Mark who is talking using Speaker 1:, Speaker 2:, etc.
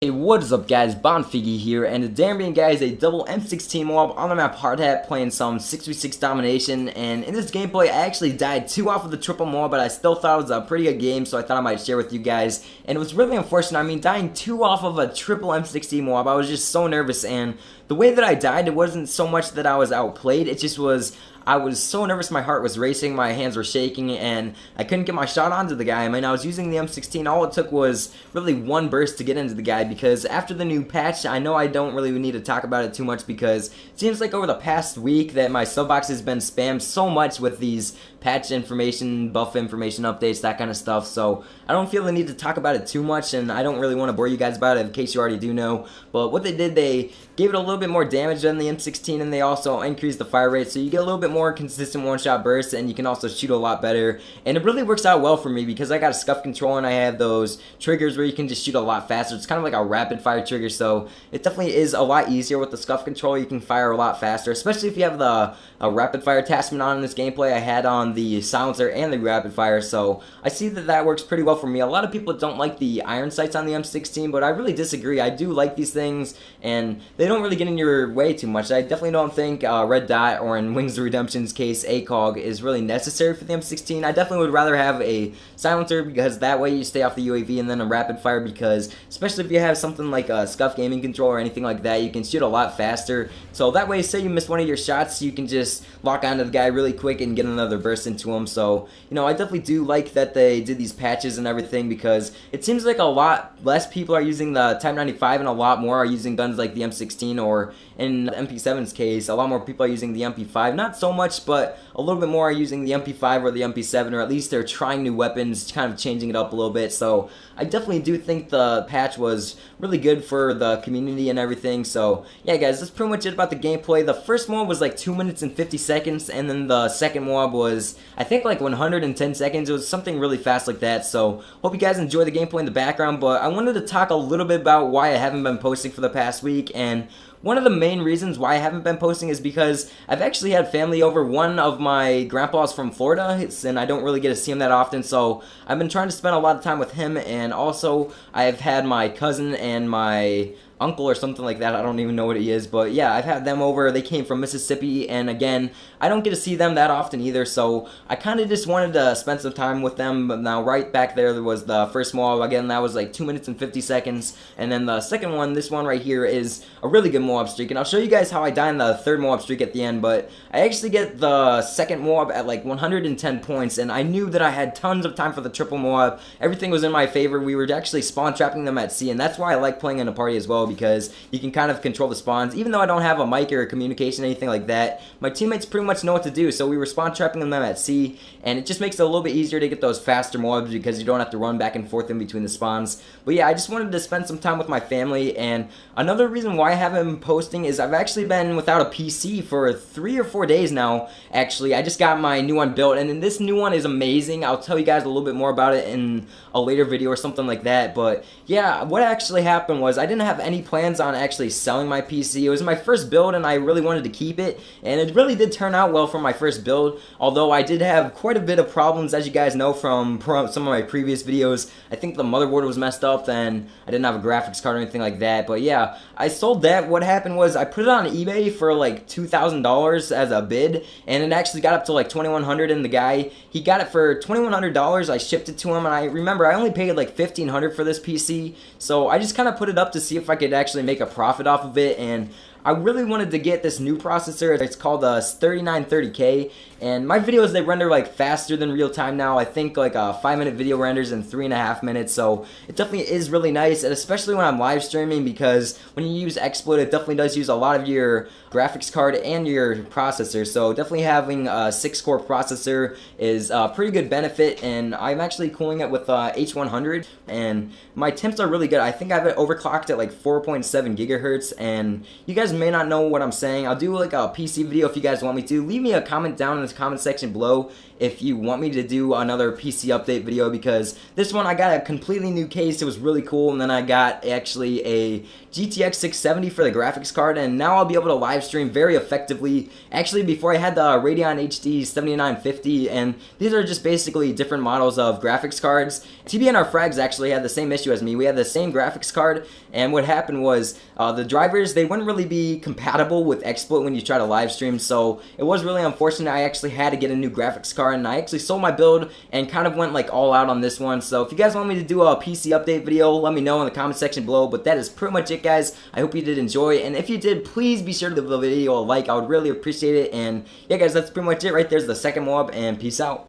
Speaker 1: Hey, what is up guys, Bonfiggy here, and today I'm bringing guys a double M16 Moab on the map Hard Hat playing some 6v6 domination, and in this gameplay I actually died 2 off of the triple Moab, but I still thought it was a pretty good game, so I thought I might share with you guys, and it was really unfortunate. I mean, dying 2 off of a triple M16 Moab, I was just so nervous, and the way that I died, it wasn't so much that I was outplayed, it just was I was so nervous, my heart was racing, my hands were shaking, and I couldn't get my shot onto the guy. I mean, I was using the M16, all it took was really one burst to get into the guy, because after the new patch, I know I don't really need to talk about it too much, because it seems like over the past week that my sub box has been spammed so much with these patch information, buff information updates, that kind of stuff, so I don't feel the need to talk about it too much, and I don't really want to bore you guys about it in case you already do know, but what they did, they gave it a little bit more damage than the M16, and they also increased the fire rate, so you get a little bit more consistent one-shot bursts, and you can also shoot a lot better, and it really works out well for me because I got a scuff control and I have those triggers where you can just shoot a lot faster. It's kind of like a rapid fire trigger, so it definitely is a lot easier with the scuff control. You can fire a lot faster, especially if you have the rapid fire attachment on in this gameplay. I had on the silencer and the rapid fire, so I see that that works pretty well for me. A lot of people don't like the iron sights on the M16, but I really disagree. I do like these things, and they don't really get in your way too much. I definitely don't think Red Dot, or in Wings of Redemption's case, ACOG, is really necessary for the M16. I definitely would rather have a silencer, because that way you stay off the UAV, and then a rapid fire, because especially if you have something like a scuff gaming control or anything like that, you can shoot a lot faster. So that way, say you miss one of your shots, you can just lock onto the guy really quick and get another burst into him. So, you know, I definitely do like that they did these patches and everything, because it seems like a lot less people are using the Type 95 and a lot more are using guns like the M16, or in MP7's case, a lot more people are using the MP5. Not so much, but a little bit more are using the MP5 or the MP7, or at least they're trying new weapons, kind of changing it up a little bit. So I definitely do think the patch was really good for the community and everything. So yeah guys, that's pretty much it about the gameplay. The first Moab was like 2 minutes and 50 seconds, and then the second Moab was, I think, like 110 seconds. It was something really fast like that. So hope you guys enjoy the gameplay in the background, but I wanted to talk a little bit about why I haven't been posting for the past week. And one of the main reasons why I haven't been posting is because I've actually had family over. One of my grandpas from Florida, and I don't really get to see him that often, so I've been trying to spend a lot of time with him, and also I've had my cousin and my uncle or something like that. I don't even know what he is, but yeah, I've had them over. They came from Mississippi, and again, I don't get to see them that often either, so I kind of just wanted to spend some time with them. But now right back there was the first Moab. Again, that was like 2 minutes and 50 seconds, and then the second one, this one right here, is a really good Moab streak, and I'll show you guys how I die in the third Moab streak at the end. But I actually get the second Moab at like 110 points, and I knew that I had tons of time for the triple Moab. Everything was in my favor. We were actually spawn trapping them at sea, and that's why I like playing in a party as well, because you can kind of control the spawns. Even though I don't have a mic or a communication, anything like that, my teammates pretty much know what to do, so we were spawn trapping them at sea, and it just makes it a little bit easier to get those faster Moabs, because you don't have to run back and forth in between the spawns. But yeah, I just wanted to spend some time with my family, and another reason why I haven't been posting is I've actually been without a PC for 3 or 4 days now. Actually, I just got my new one built, and this new one is amazing. I'll tell you guys a little bit more about it in a later video or something like that. But yeah, what actually happened was I didn't have any plans on actually selling my PC. It was my first build, and I really wanted to keep it, and it really did turn out well for my first build, although I did have quite a bit of problems, as you guys know from some of my previous videos. I think the motherboard was messed up, and I didn't have a graphics card or anything like that. But yeah, I sold that. What happened was I put it on eBay for like $2,000 as a bid, and it actually got up to like $2,100, and the guy, he got it for $2,100. I shipped it to him, and I remember I only paid like $1,500 for this PC, so I just kind of put it up to see if I could actually make a profit off of it. And I really wanted to get this new processor. It's called the 3930K, and my videos, they render like faster than real time now. I think like a 5-minute video renders in 3.5 minutes, so it definitely is really nice, and especially when I'm live streaming, because when you use XSplit, it definitely does use a lot of your graphics card and your processor. So definitely having a 6-core processor is a pretty good benefit, and I'm actually cooling it with H100, and my temps are really good. I think I have it overclocked at like 4.7 gigahertz, and you guys may not know what I'm saying, I'll do like a PC video if you guys want me to. Leave me a comment down in the comment section below if you want me to do another PC update video, because this one I got a completely new case. It was really cool, and then I got actually a GTX 670 for the graphics card, and now I'll be able to live stream very effectively. Actually, before I had the Radeon HD 7950, and these are just basically different models of graphics cards. TBNR Frags actually had the same issue as me. We had the same graphics card, and what happened was the drivers, they wouldn't really be compatible with XSplit when you try to live stream, so it was really unfortunate. I actually had to get a new graphics card, and I actually sold my build and kind of went like all out on this one. So if you guys want me to do a PC update video, let me know in the comment section below. But that is pretty much it, guys. I hope you did enjoy, and if you did, please be sure to give the video a like. I would really appreciate it. And yeah, guys, that's pretty much it right there's the second Moab, and peace out.